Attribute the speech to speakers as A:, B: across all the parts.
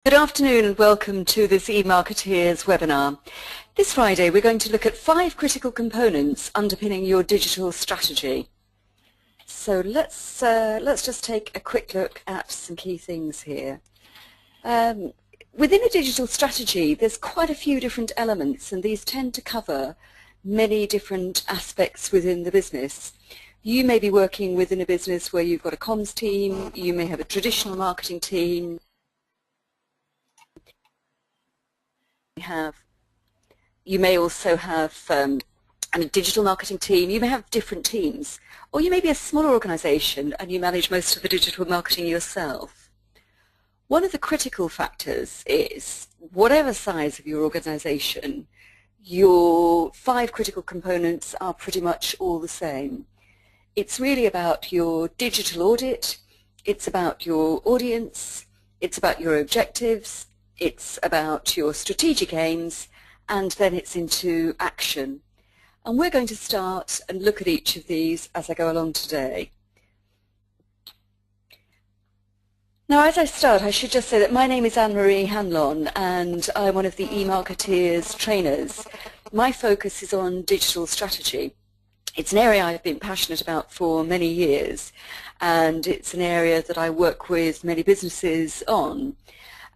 A: Good afternoon and welcome to this eMarketeers webinar. This Friday we're going to look at 5 critical components underpinning your digital strategy. So let's just take a quick look at some key things here. Within a digital strategy there's quite a few different elements, and these tend to cover many different aspects within the business. You may be working within a business where you've got a comms team, you may have a traditional marketing team, you may also have a digital marketing team. You may have different teams, or you may be a smaller organization and you manage most of the digital marketing yourself. One of the critical factors is, whatever size of your organization, your 5 critical components are pretty much all the same. It's really about your digital audit, it's about your audience, it's about your objectives, it's about your strategic aims, and then it's into action. And we're going to start and look at each of these as I go along today. Now, as I start, I should just say that my name is Anne-Marie Hanlon, and I'm one of the eMarketeers trainers. My focus is on digital strategy. It's an area I've been passionate about for many years, and it's an area that I work with many businesses on.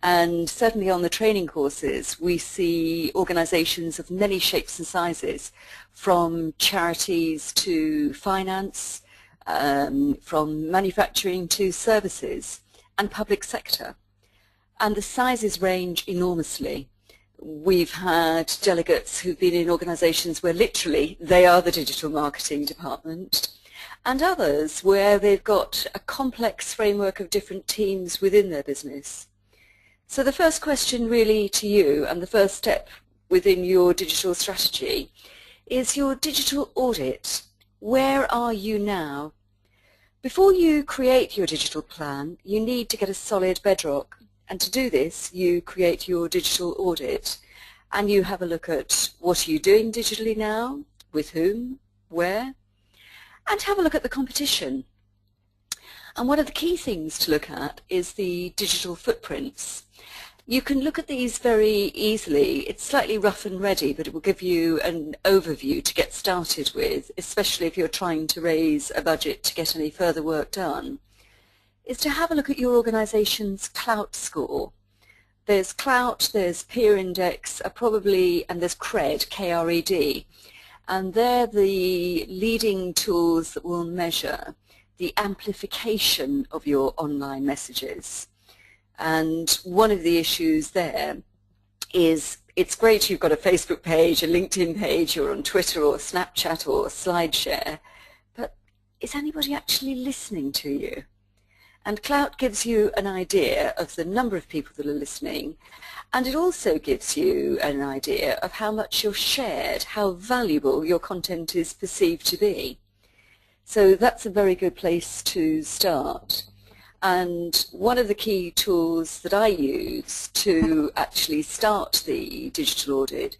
A: And certainly on the training courses, we see organizations of many shapes and sizes, from charities to finance, from manufacturing to services, and public sector. And the sizes range enormously. We've had delegates who've been in organizations where literally they are the digital marketing department, and others where they've got a complex framework of different teams within their business. So the first question really to you, and the first step within your digital strategy, is your digital audit. Where are you now? Before you create your digital plan, you need to get a solid bedrock. And to do this, you create your digital audit. And you have a look at what are you doing digitally now, with whom, where, and have a look at the competition. And one of the key things to look at is the digital footprints. You can look at these very easily. It's slightly rough and ready, but it will give you an overview to get started with, especially if you're trying to raise a budget to get any further work done, is to have a look at your organization's clout score. There's clout, there's peer index, and there's CRED, K-R-E-D, and they're the leading tools that will measure the amplification of your online messages. And one of the issues there is, it's great you've got a Facebook page, a LinkedIn page, you're on Twitter or Snapchat or SlideShare, but is anybody actually listening to you? And Clout gives you an idea of the number of people that are listening, and it also gives you an idea of how much you're shared, how valuable your content is perceived to be. So that's a very good place to start. And one of the key tools that I use to actually start the digital audit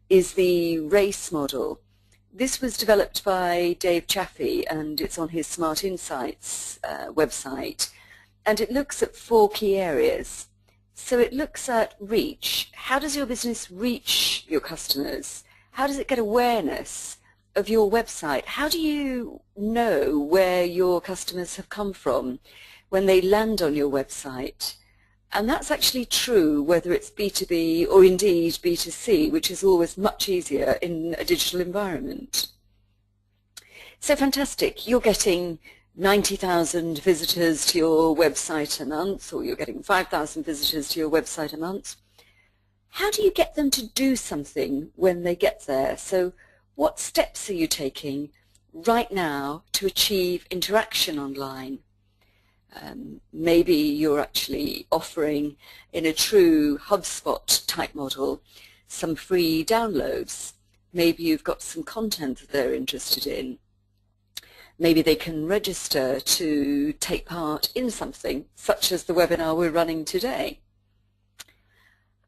A: is the RACE model. This was developed by Dave Chaffee, and it's on his Smart Insights website. And it looks at 4 key areas. So it looks at reach. How does your business reach your customers? How does it get awareness of your website? How do you know where your customers have come from when they land on your website? And that's actually true whether it's B2B or indeed B2C, which is always much easier in a digital environment. So fantastic, you're getting 90,000 visitors to your website a month, or you're getting 5,000 visitors to your website a month. How do you get them to do something when they get there? So what steps are you taking right now to achieve interaction online? Maybe you're actually offering, in a true HubSpot type model, some free downloads. Maybe you've got some content that they're interested in. Maybe they can register to take part in something, such as the webinar we're running today.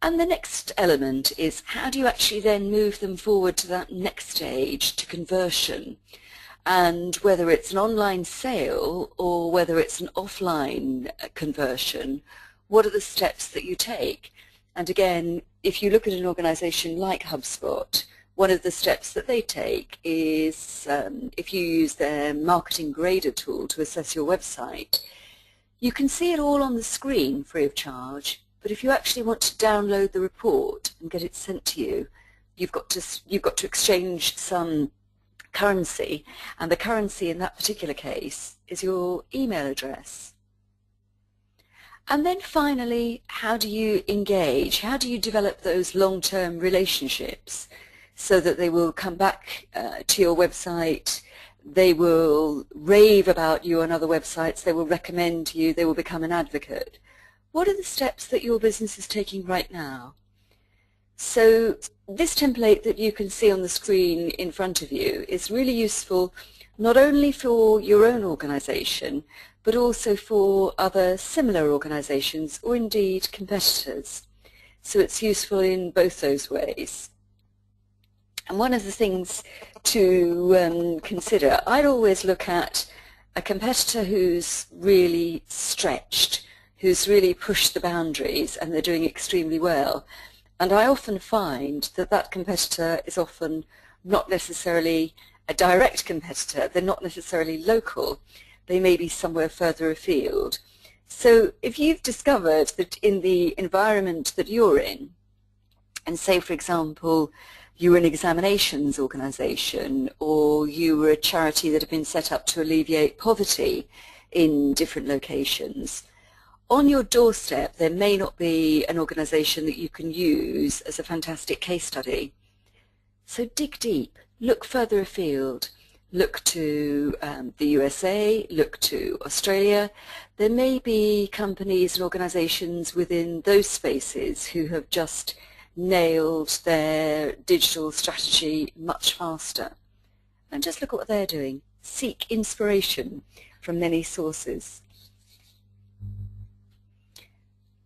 A: And the next element is, how do you actually then move them forward to that next stage, to conversion? And whether it's an online sale or whether it's an offline conversion, what are the steps that you take? And again, if you look at an organization like HubSpot, one of the steps that they take is if you use their marketing grader tool to assess your website, you can see it all on the screen free of charge, but if you actually want to download the report and get it sent to you, you've got to exchange some currency, and the currency in that particular case is your email address. And then finally, how do you engage? How do you develop those long-term relationships so that they will come back to your website, they will rave about you on other websites, they will recommend you, they will become an advocate? What are the steps that your business is taking right now? So this template that you can see on the screen in front of you is really useful not only for your own organization, but also for other similar organizations or indeed competitors. So it's useful in both those ways. And one of the things to consider, I'd always look at a competitor who's really stretched, who's really pushed the boundaries and they're doing extremely well. And I often find that that competitor is often not necessarily a direct competitor, they're not necessarily local, they may be somewhere further afield. So if you've discovered that in the environment that you're in, and say for example you were an examinations organisation or you were a charity that had been set up to alleviate poverty in different locations, on your doorstep there may not be an organisation that you can use as a fantastic case study. So dig deep, look further afield, look to the USA, look to Australia. There may be companies and organisations within those spaces who have just nailed their digital strategy much faster. And just look at what they're doing. Seek inspiration from many sources.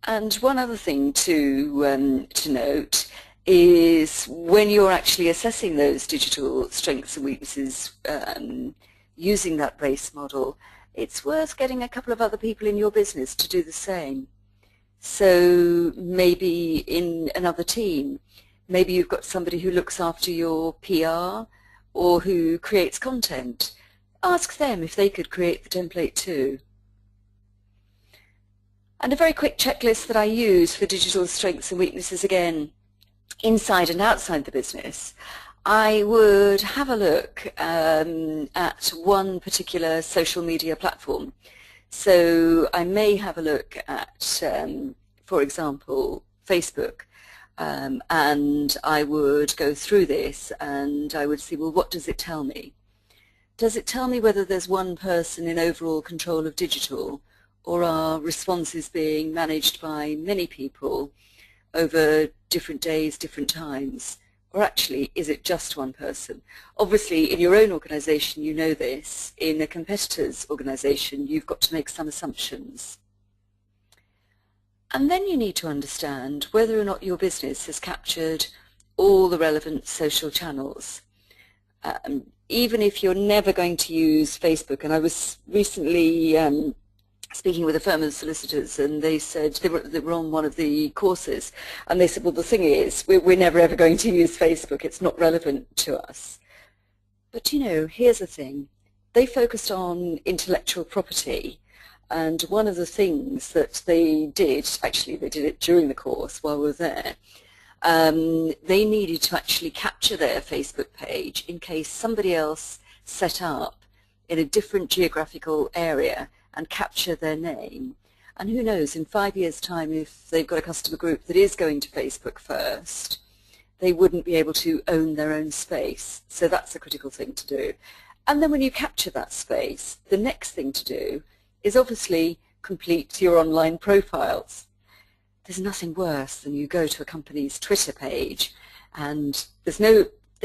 A: And one other thing to note is when you're actually assessing those digital strengths and weaknesses using that race model, it's worth getting a couple of other people in your business to do the same. So maybe in another team, maybe you've got somebody who looks after your PR or who creates content. Ask them if they could create the template too. And a very quick checklist that I use for digital strengths and weaknesses, again, inside and outside the business. I would have a look at one particular social media platform. So I may have a look at, for example, Facebook, and I would go through this and I would see, well, what does it tell me? Does it tell me whether there's one person in overall control of digital, or are responses being managed by many people over different days, different times? Or actually, is it just one person? Obviously, in your own organisation, you know this. In a competitor's organisation, you've got to make some assumptions. And then you need to understand whether or not your business has captured all the relevant social channels. Even if you're never going to use Facebook, and I was recently speaking with a firm of solicitors, and they said they were on one of the courses, and they said, well, the thing is, we're never ever going to use Facebook, it's not relevant to us. But you know, here's the thing, they focused on intellectual property, and one of the things that they did, actually they did it during the course while we were there, they needed to actually capture their Facebook page in case somebody else set up in a different geographical area and capture their name. And who knows, in 5 years' time, if they've got a customer group that is going to Facebook first, they wouldn't be able to own their own space. So that's a critical thing to do. And then when you capture that space, the next thing to do is obviously complete your online profiles. There's nothing worse than you go to a company's Twitter page and they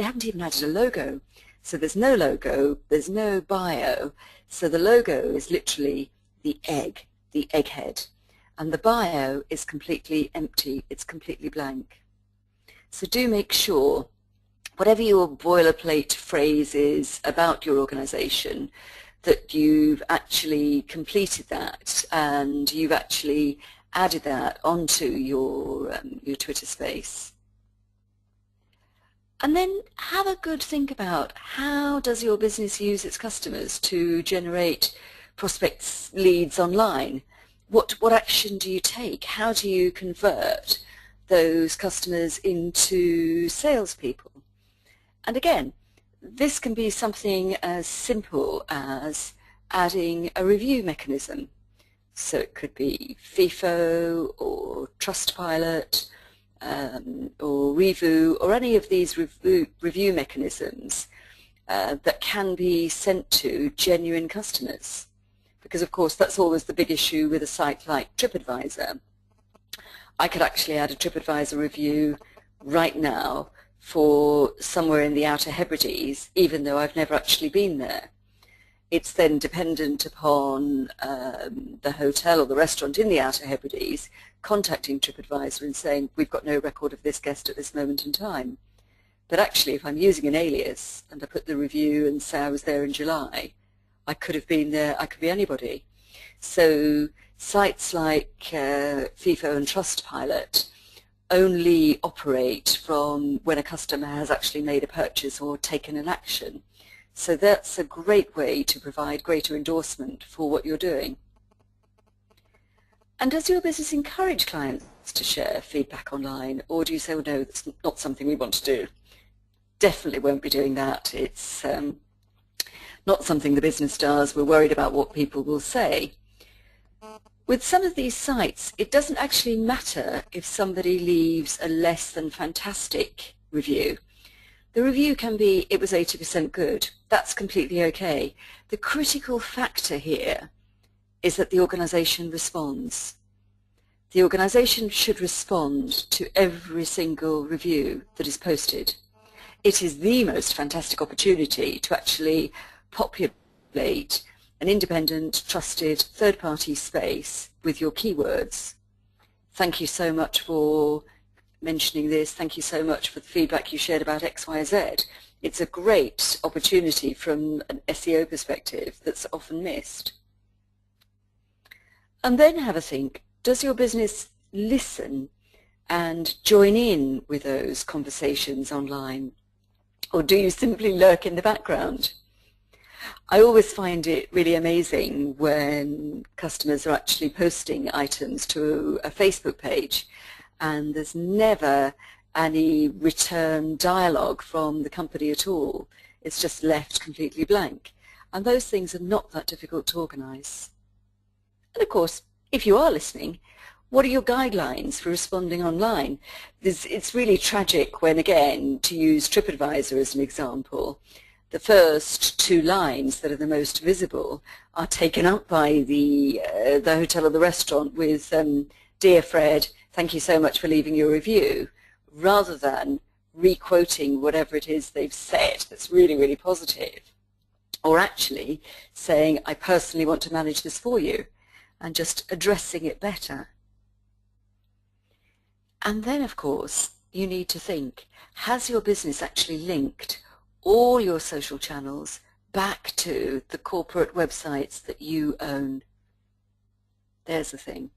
A: haven't even added a logo. So there's no logo, there's no bio. So the logo is literally the egg, the egghead. And the bio is completely empty, it's completely blank. So do make sure, whatever your boilerplate phrase is about your organization, that you've actually completed that and you've actually added that onto your Twitter space. And then have a good think about how does your business use its customers to generate prospects, leads online? What action do you take? How do you convert those customers into salespeople? And again, this can be something as simple as adding a review mechanism. So it could be FIFO or Trustpilot or Review or any of these review mechanisms that can be sent to genuine customers. Because of course that's always the big issue with a site like TripAdvisor. I could actually add a TripAdvisor review right now for somewhere in the Outer Hebrides, even though I've never actually been there. It's then dependent upon the hotel or the restaurant in the Outer Hebrides contacting TripAdvisor and saying, we've got no record of this guest at this moment in time. But actually, if I'm using an alias and I put the review and say I was there in July, I could have been there, I could be anybody. So sites like FIFO and Trustpilot only operate from when a customer has actually made a purchase or taken an action. So that's a great way to provide greater endorsement for what you're doing. And does your business encourage clients to share feedback online, or do you say, well, no, that's not something we want to do? Definitely won't be doing that. It's not something the business does. We're worried about what people will say. With some of these sites, it doesn't actually matter if somebody leaves a less than fantastic review. The review can be, it was 80% good. That's completely okay. The critical factor here is that the organization responds. The organization should respond to every single review that is posted. It is the most fantastic opportunity to actually populate an independent, trusted, third-party space with your keywords. Thank you so much for mentioning this. Thank you so much for the feedback you shared about XYZ. It's a great opportunity from an SEO perspective that's often missed. And then have a think, does your business listen and join in with those conversations online? Or do you simply lurk in the background? I always find it really amazing when customers are actually posting items to a Facebook page and there's never any return dialogue from the company at all. It's just left completely blank. And those things are not that difficult to organize. And of course, if you are listening, what are your guidelines for responding online? It's really tragic when, again, to use TripAdvisor as an example, the first two lines that are the most visible are taken up by the hotel or the restaurant with, "Dear Fred, thank you so much for leaving your review," rather than re-quoting whatever it is they've said that's really, really positive. Or actually saying, "I personally want to manage this for you," and just addressing it better. And then, of course, you need to think, has your business actually linked all your social channels back to the corporate websites that you own? There's the thing.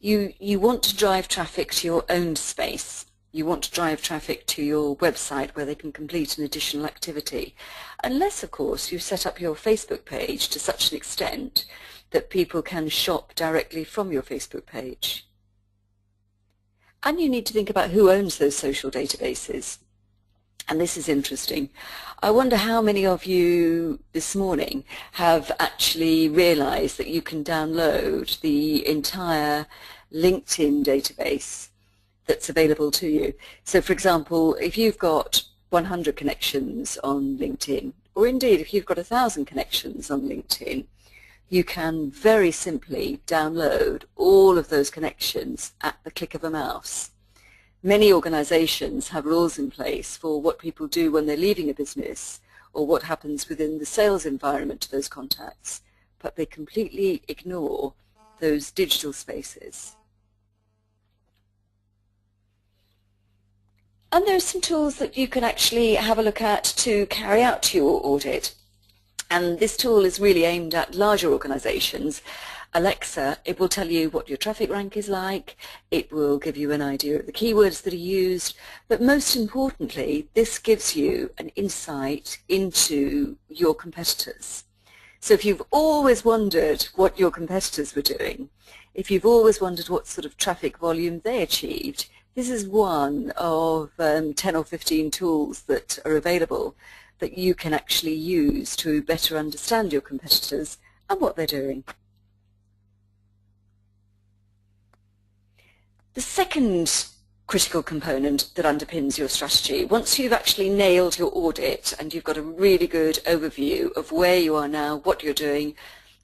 A: You want to drive traffic to your own space. You want to drive traffic to your website where they can complete an additional activity. Unless, of course, you set up your Facebook page to such an extent that people can shop directly from your Facebook page. And you need to think about who owns those social databases. And this is interesting. I wonder how many of you this morning have actually realized that you can download the entire LinkedIn database that's available to you. So for example, if you've got 100 connections on LinkedIn, or indeed if you've got 1,000 connections on LinkedIn, you can very simply download all of those connections at the click of a mouse. Many organizations have rules in place for what people do when they're leaving a business or what happens within the sales environment to those contacts, but they completely ignore those digital spaces. And there are some tools that you can actually have a look at to carry out your audit. And this tool is really aimed at larger organizations. Alexa, it will tell you what your traffic rank is like, it will give you an idea of the keywords that are used, but most importantly, this gives you an insight into your competitors. So if you've always wondered what your competitors were doing, if you've always wondered what sort of traffic volume they achieved, this is one of 10 or 15 tools that are available that you can actually use to better understand your competitors and what they're doing. The second critical component that underpins your strategy, once you've actually nailed your audit and you've got a really good overview of where you are now, what you're doing,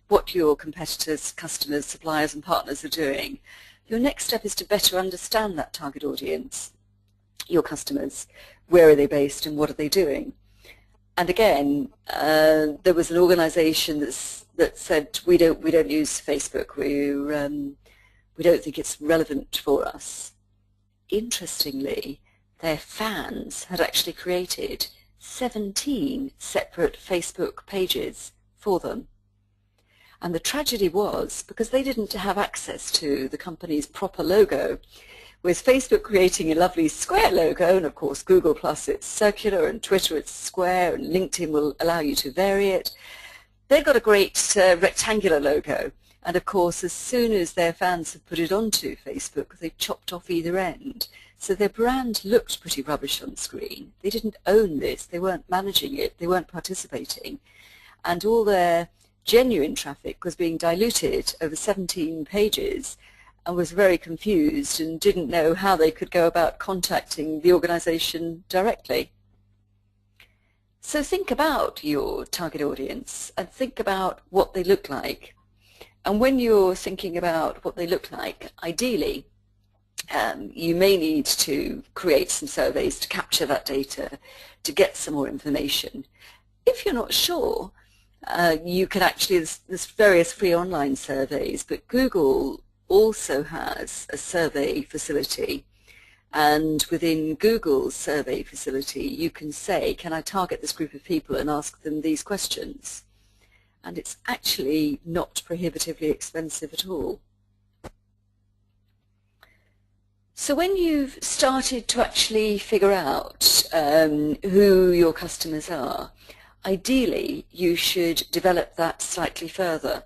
A: what your competitors, customers, suppliers and partners are doing, your next step is to better understand that target audience, your customers. Where are they based and what are they doing? And again, there was an organisation that said we don't use Facebook. We don't think it's relevant for us. Interestingly, their fans had actually created 17 separate Facebook pages for them. And the tragedy was, because they didn't have access to the company's proper logo, with Facebook creating a lovely square logo, and of course Google Plus it's circular, and Twitter it's square, and LinkedIn will allow you to vary it. They've got a great rectangular logo, and of course as soon as their fans had put it onto Facebook, they chopped off either end. So their brand looked pretty rubbish on screen. They didn't own this, they weren't managing it, they weren't participating, and all their genuine traffic was being diluted over 17 pages and was very confused and didn't know how they could go about contacting the organisation directly. So think about your target audience and think about what they look like. And when you're thinking about what they look like, ideally, you may need to create some surveys to capture that data, to get some more information. If you're not sure, you can actually, there's various free online surveys, but Google also has a survey facility, and within Google's survey facility you can say, can I target this group of people and ask them these questions? And it's actually not prohibitively expensive at all. So when you've started to actually figure out who your customers are, ideally you should develop that slightly further,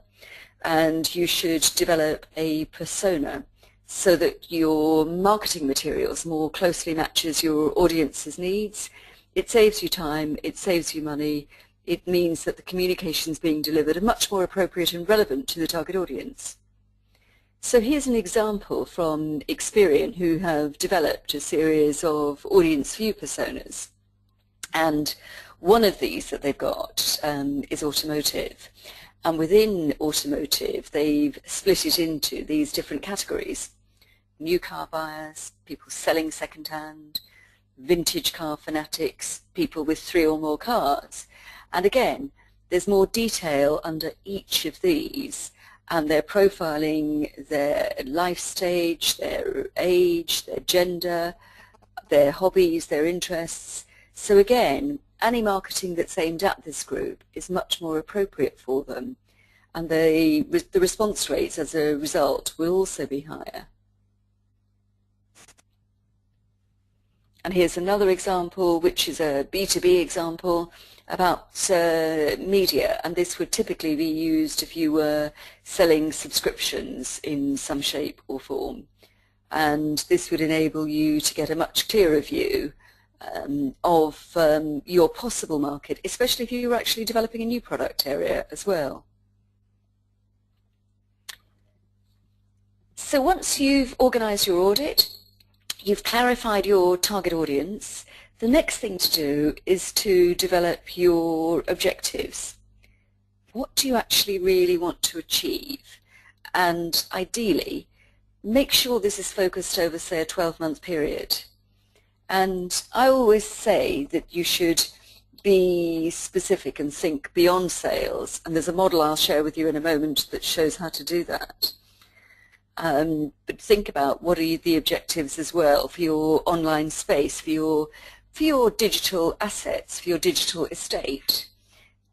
A: and you should develop a persona so that your marketing materials more closely matches your audience's needs. It saves you time, it saves you money, it means that the communications being delivered are much more appropriate and relevant to the target audience. So here's an example from Experian, who have developed a series of audience view personas. And one of these that they've got is automotive. And within automotive, they've split it into these different categories. New car buyers, people selling second-hand, vintage car fanatics, people with 3 or more cars. And again, there's more detail under each of these, and they're profiling their life stage, their age, their gender, their hobbies, their interests. So again, any marketing that's aimed at this group is much more appropriate for them, and the response rates as a result will also be higher. And here's another example, which is a B2B example about media, and this would typically be used if you were selling subscriptions in some shape or form. And this would enable you to get a much clearer view of your possible market, especially if you were actually developing a new product area as well. So once you've organized your audit, you've clarified your target audience, the next thing to do is to develop your objectives. What do you actually really want to achieve? And ideally, make sure this is focused over, say, a 12-month period. And I always say that you should be specific and think beyond sales, and there's a model I'll share with you in a moment that shows how to do that. But think about what are the objectives as well for your online space, for your digital assets, for your digital estate.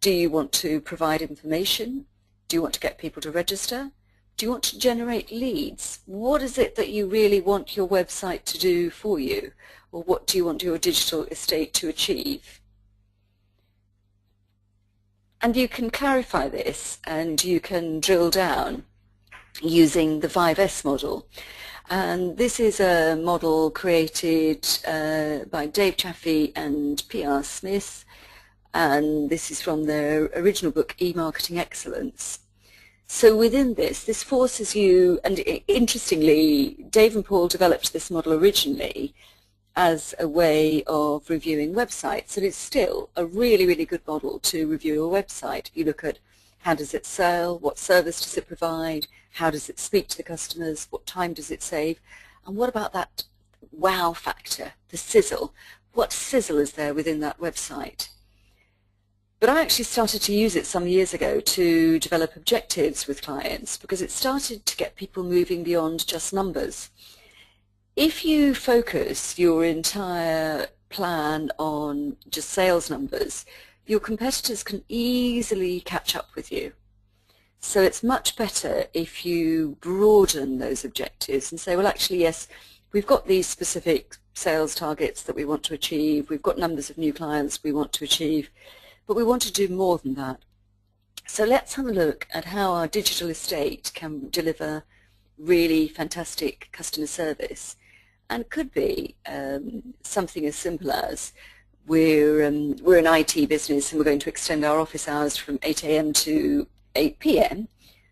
A: Do you want to provide information? Do you want to get people to register? Do you want to generate leads? What is it that you really want your website to do for you? Or what do you want your digital estate to achieve? And you can clarify this and you can drill down using the 5S model. And this is a model created by Dave Chaffee and P.R. Smith, and this is from their original book, E-Marketing Excellence. So within this forces you, and interestingly, Dave and Paul developed this model originally as a way of reviewing websites, and it's still a really, really good model to review your website. You look at how does it sell, what service does it provide, how does it speak to the customers, what time does it save, and what about that wow factor, the sizzle? What sizzle is there within that website? But I actually started to use it some years ago to develop objectives with clients because it started to get people moving beyond just numbers. If you focus your entire plan on just sales numbers, your competitors can easily catch up with you. So it's much better if you broaden those objectives and say, well, actually, yes, we've got these specific sales targets that we want to achieve. We've got numbers of new clients we want to achieve, but we want to do more than that. So let's have a look at how our digital estate can deliver really fantastic customer service. And it could be something as simple as we're an IT business and we're going to extend our office hours from 8 a.m. to 8 p.m.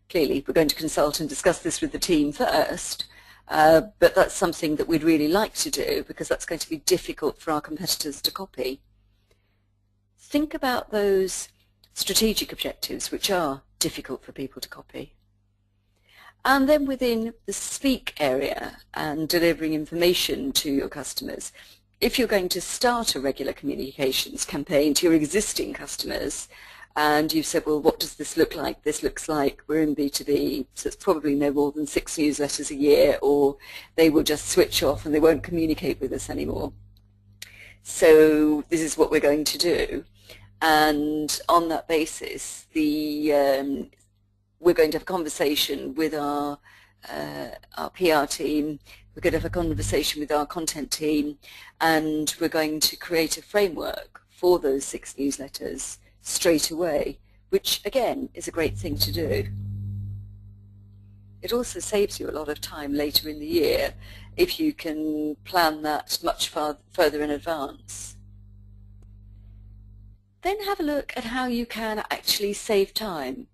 A: Clearly, we're going to consult and discuss this with the team first, but that's something that we'd really like to do because that's going to be difficult for our competitors to copy. Think about those strategic objectives which are difficult for people to copy. And then within the speak area and delivering information to your customers, if you're going to start a regular communications campaign to your existing customers and you've said, well, what does this look like? This looks like we're in B2B, so it's probably no more than 6 newsletters a year, or they will just switch off and they won't communicate with us anymore. So this is what we're going to do. And on that basis, we're going to have a conversation with our PR team, we're going to have a conversation with our content team, and we're going to create a framework for those 6 newsletters straight away, which again is a great thing to do. It also saves you a lot of time later in the year if you can plan that much further in advance. Then have a look at how you can actually save time.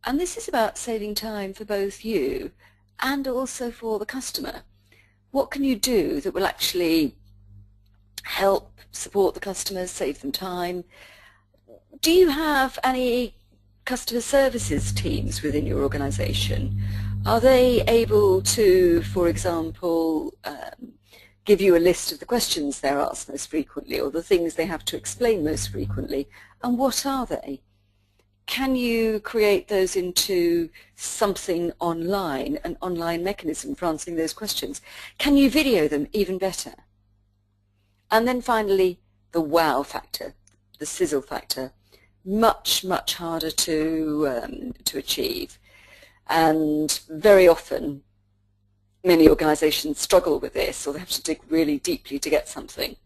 A: And this is about saving time for both you and also for the customer. What can you do that will actually help support the customers, save them time? Do you have any customer services teams within your organization? Are they able to, for example, give you a list of the questions they're asked most frequently or the things they have to explain most frequently? And what are they? Can you create those into something online, an online mechanism for answering those questions? Can you video them even better? And then finally, the wow factor, the sizzle factor, much, much harder to achieve. And very often, many organizations struggle with this, or they have to dig really deeply to get something.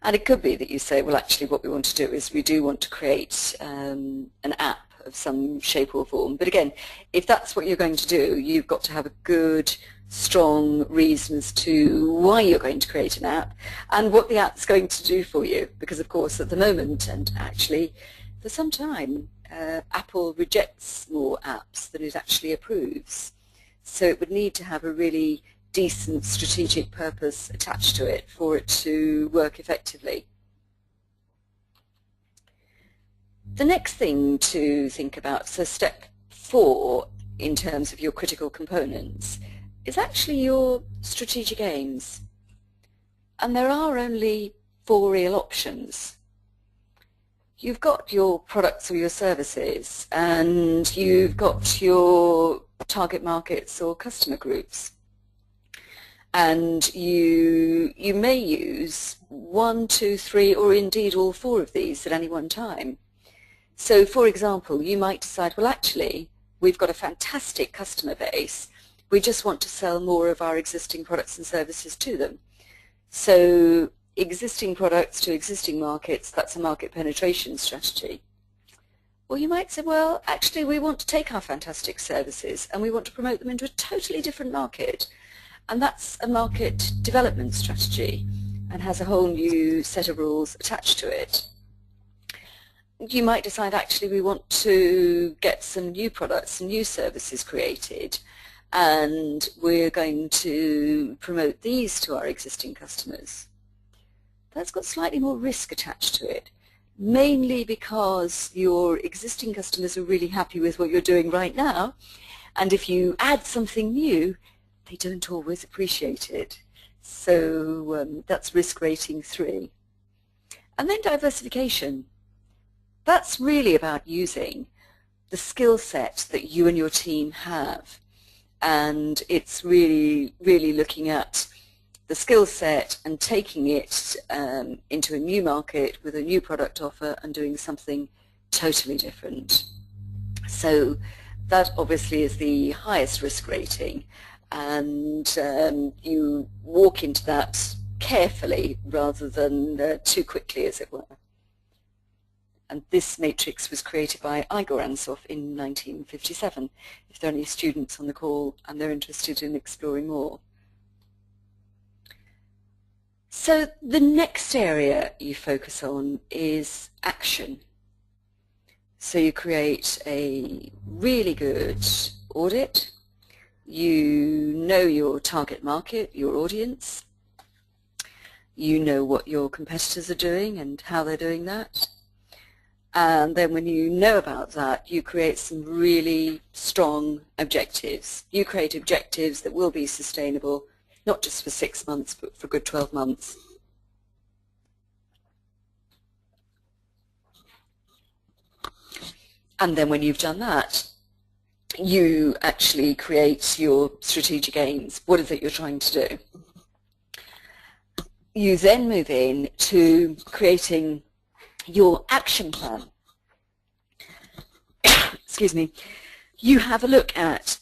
A: And it could be that you say, well, actually what we want to do is we do want to create an app of some shape or form. But again, if that's what you're going to do, you've got to have a good, strong reason as to why you're going to create an app and what the app's going to do for you. Because of course at the moment, and actually for some time, Apple rejects more apps than it actually approves. So it would need to have a really decent strategic purpose attached to it for it to work effectively. The next thing to think about, so step 4 in terms of your critical components, is actually your strategic aims. And there are only 4 real options. You've got your products or your services, and you've got your target markets or customer groups. And you may use 1, 2, 3, or indeed all 4 of these at any one time. So for example, you might decide, well actually, we've got a fantastic customer base, we just want to sell more of our existing products and services to them. So existing products to existing markets, that's a market penetration strategy. Or you might say, well, actually we want to take our fantastic services and we want to promote them into a totally different market. And that's a market development strategy and has a whole new set of rules attached to it. You might decide actually we want to get some new products and new services created, and we're going to promote these to our existing customers. That's got slightly more risk attached to it, mainly because your existing customers are really happy with what you're doing right now, and if you add something new, they don't always appreciate it. So that's risk rating 3. And then diversification. That's really about using the skill set that you and your team have. And it's really looking at the skill set and taking it into a new market with a new product offer and doing something totally different. So that obviously is the highest risk rating, and you walk into that carefully rather than too quickly, as it were. And this matrix was created by Igor Ansov in 1957, if there are any students on the call and they're interested in exploring more. So the next area you focus on is action. So you create a really good audit. You know your target market, your audience. You know what your competitors are doing and how they're doing that. And then when you know about that, you create some really strong objectives. You create objectives that will be sustainable, not just for 6 months, but for a good 12 months. And then when you've done that, you actually create your strategic aims. What is it you're trying to do? You then move in to creating your action plan. Excuse me. You have a look at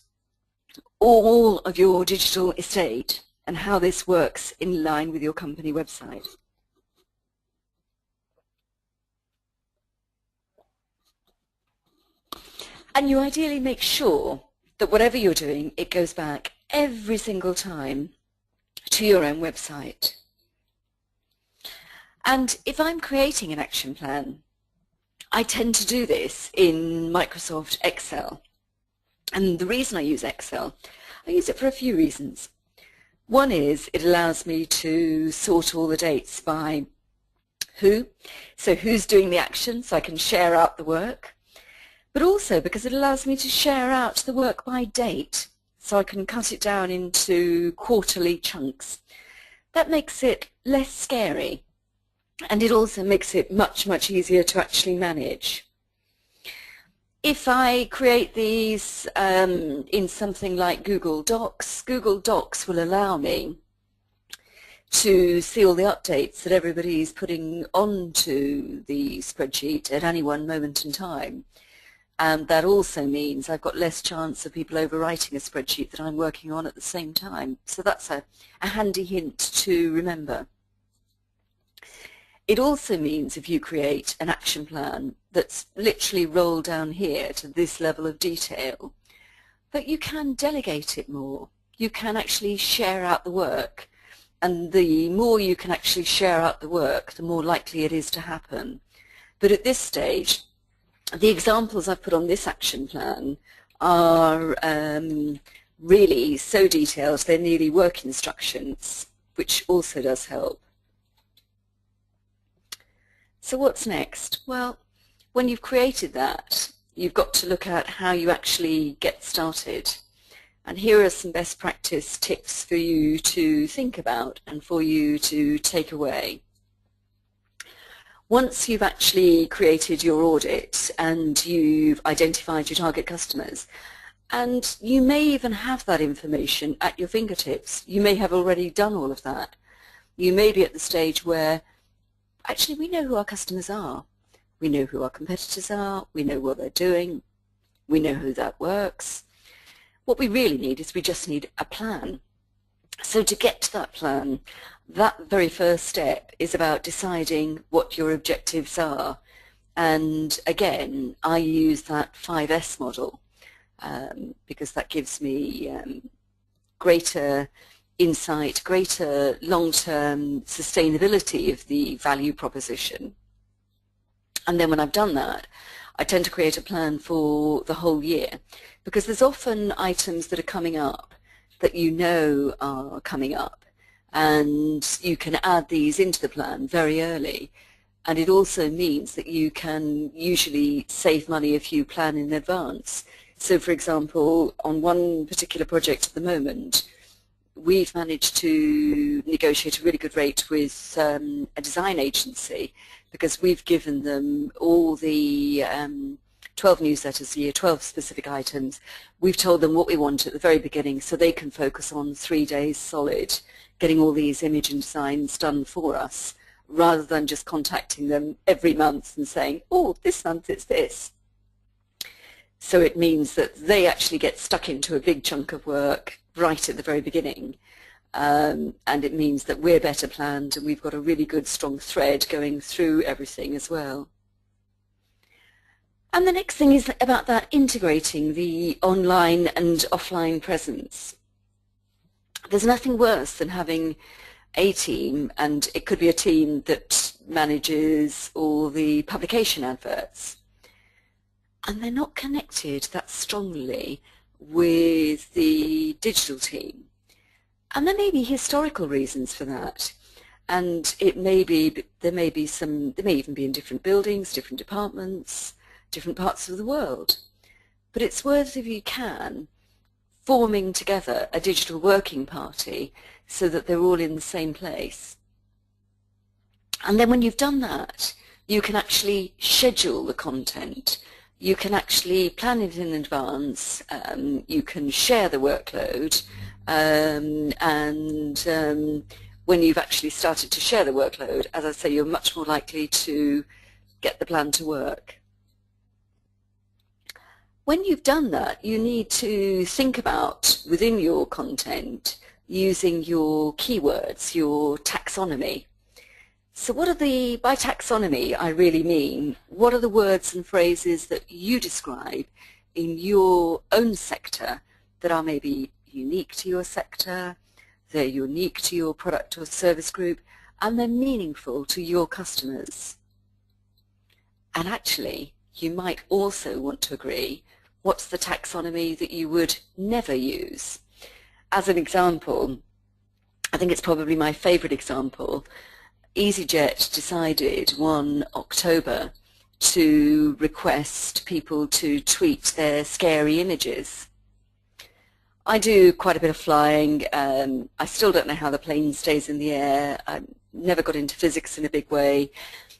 A: all of your digital estate and how this works in line with your company website. And you ideally make sure that whatever you're doing, it goes back every single time to your own website. And if I'm creating an action plan, I tend to do this in Microsoft Excel. And the reason I use Excel, I use it for a few reasons. One is it allows me to sort all the dates by who, so who's doing the action, so I can share out the work. But also because it allows me to share out the work by date, so I can cut it down into quarterly chunks. That makes it less scary. And it also makes it much easier to actually manage. If I create these in something like Google Docs will allow me to see all the updates that everybody's putting onto the spreadsheet at any one moment in time. And that also means I've got less chance of people overwriting a spreadsheet that I'm working on at the same time. So that's a handy hint to remember. It also means if you create an action plan that's literally rolled down here to this level of detail, that you can delegate it more. You can actually share out the work. And the more you can actually share out the work, the more likely it is to happen. But at this stage, the examples I've put on this action plan are really so detailed, they're nearly work instructions, which also does help. So what's next? Well, when you've created that, you've got to look at how you actually get started. And here are some best practice tips for you to think about and for you to take away. Once you've actually created your audit and you've identified your target customers, and you may even have that information at your fingertips, you may have already done all of that. You may be at the stage where actually we know who our customers are, we know who our competitors are, we know what they're doing, We know who that works. What we really need is we just need a plan. So to get to that plan, that very first step is about deciding what your objectives are. And again, I use that 5S model because that gives me greater insight, greater long-term sustainability of the value proposition. And then when I've done that, I tend to create a plan for the whole year, because there's often items that are coming up that you know are coming up, and you can add these into the plan very early. And it also means that you can usually save money if you plan in advance. So for example, on one particular project at the moment, we've managed to negotiate a really good rate with a design agency, because we've given them all the 12 newsletters a year, 12 specific items. We've told them what we want at the very beginning so they can focus on 3 days solid, getting all these image and designs done for us, rather than just contacting them every month and saying, oh, this month it's this. So it means that they actually get stuck into a big chunk of work right at the very beginning. And it means that we're better planned and we've got a really good strong thread going through everything as well. And the next thing is about that integrating the online and offline presence. There's nothing worse than having a team, and it could be a team that manages all the publication adverts, and they're not connected that strongly with the digital team. And there may be historical reasons for that, and it may be, there may even be in different buildings, different departments, different parts of the world. But it's worth, if you can, forming together a digital working party so that they're all in the same place. And then when you've done that, you can actually schedule the content. You can actually plan it in advance. You can share the workload. When you've actually started to share the workload, as I say, you're much more likely to get the plan to work. When you've done that, you need to think about, within your content, using your keywords, your taxonomy. So what are the, by taxonomy I really mean, what are the words and phrases that you describe in your own sector that are maybe unique to your sector, they're unique to your product or service group, and they're meaningful to your customers. And actually, you might also want to agree, what's the taxonomy that you would never use? As an example, I think it's probably my favorite example, EasyJet decided 1 October to request people to tweet their scary images. I do quite a bit of flying. I still don't know how the plane stays in the air. I never got into physics in a big way,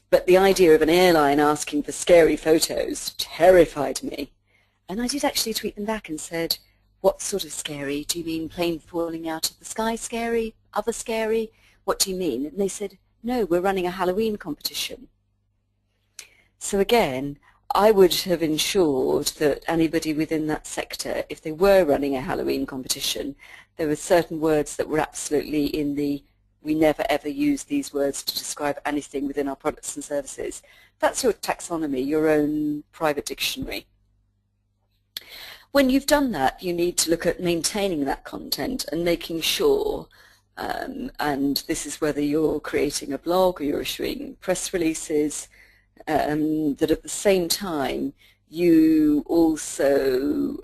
A: but the idea of an airline asking for scary photos terrified me. And I did actually tweet them back and said, what sort of scary? Do you mean plane falling out of the sky scary? Other scary? What do you mean? And they said, no, we're running a Halloween competition. So again, I would have ensured that anybody within that sector, if they were running a Halloween competition, there were certain words that were absolutely in the, we never ever use these words to describe anything within our products and services. That's your taxonomy, your own private dictionary. When you've done that, you need to look at maintaining that content and making sure, and this is whether you're creating a blog or you're issuing press releases, that at the same time you also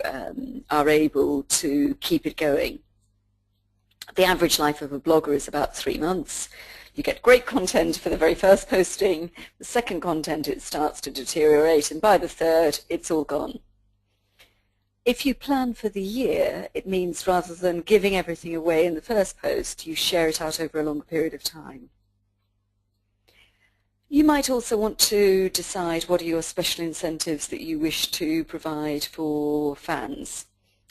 A: are able to keep it going. The average life of a blogger is about 3 months. You get great content for the very first posting, the second content it starts to deteriorate, and by the third it's all gone. If you plan for the year, it means rather than giving everything away in the first post, you share it out over a longer period of time. You might also want to decide what are your special incentives that you wish to provide for fans.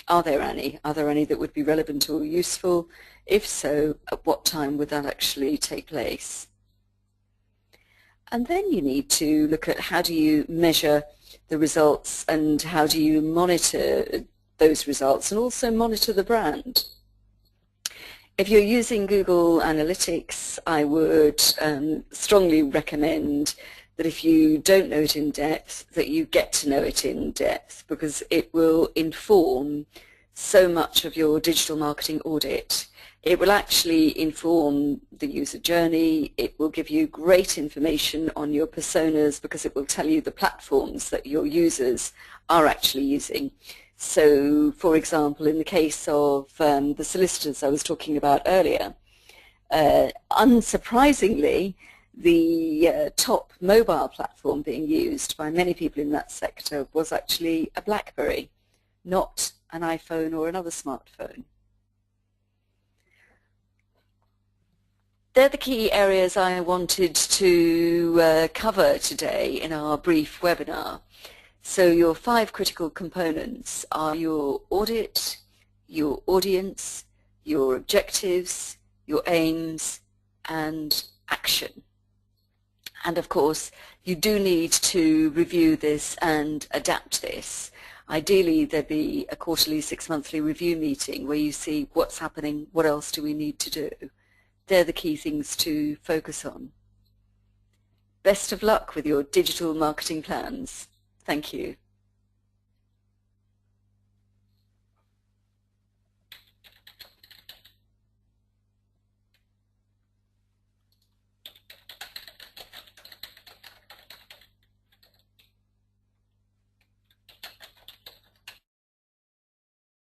A: Are there any? Are there any that would be relevant or useful? If so, at what time would that actually take place? And then you need to look at how do you measure the results and how do you monitor those results and also monitor the brand. If you're using Google Analytics, I would strongly recommend that if you don't know it in depth, that you get to know it in depth, because it will inform so much of your digital marketing audit. It will actually inform the user journey. It will give you great information on your personas, because it will tell you the platforms that your users are actually using. So, for example, in the case of the solicitors I was talking about earlier, unsurprisingly, the top mobile platform being used by many people in that sector was actually a BlackBerry, not an iPhone or another smartphone. They're the key areas I wanted to cover today in our brief webinar. So your 5 critical components are your audit, your audience, your objectives, your aims, and action. And of course, you do need to review this and adapt this. Ideally, there'd be a quarterly, 6-monthly review meeting where you see what's happening, what else do we need to do. They're the key things to focus on. Best of luck with your digital marketing plans. Thank you.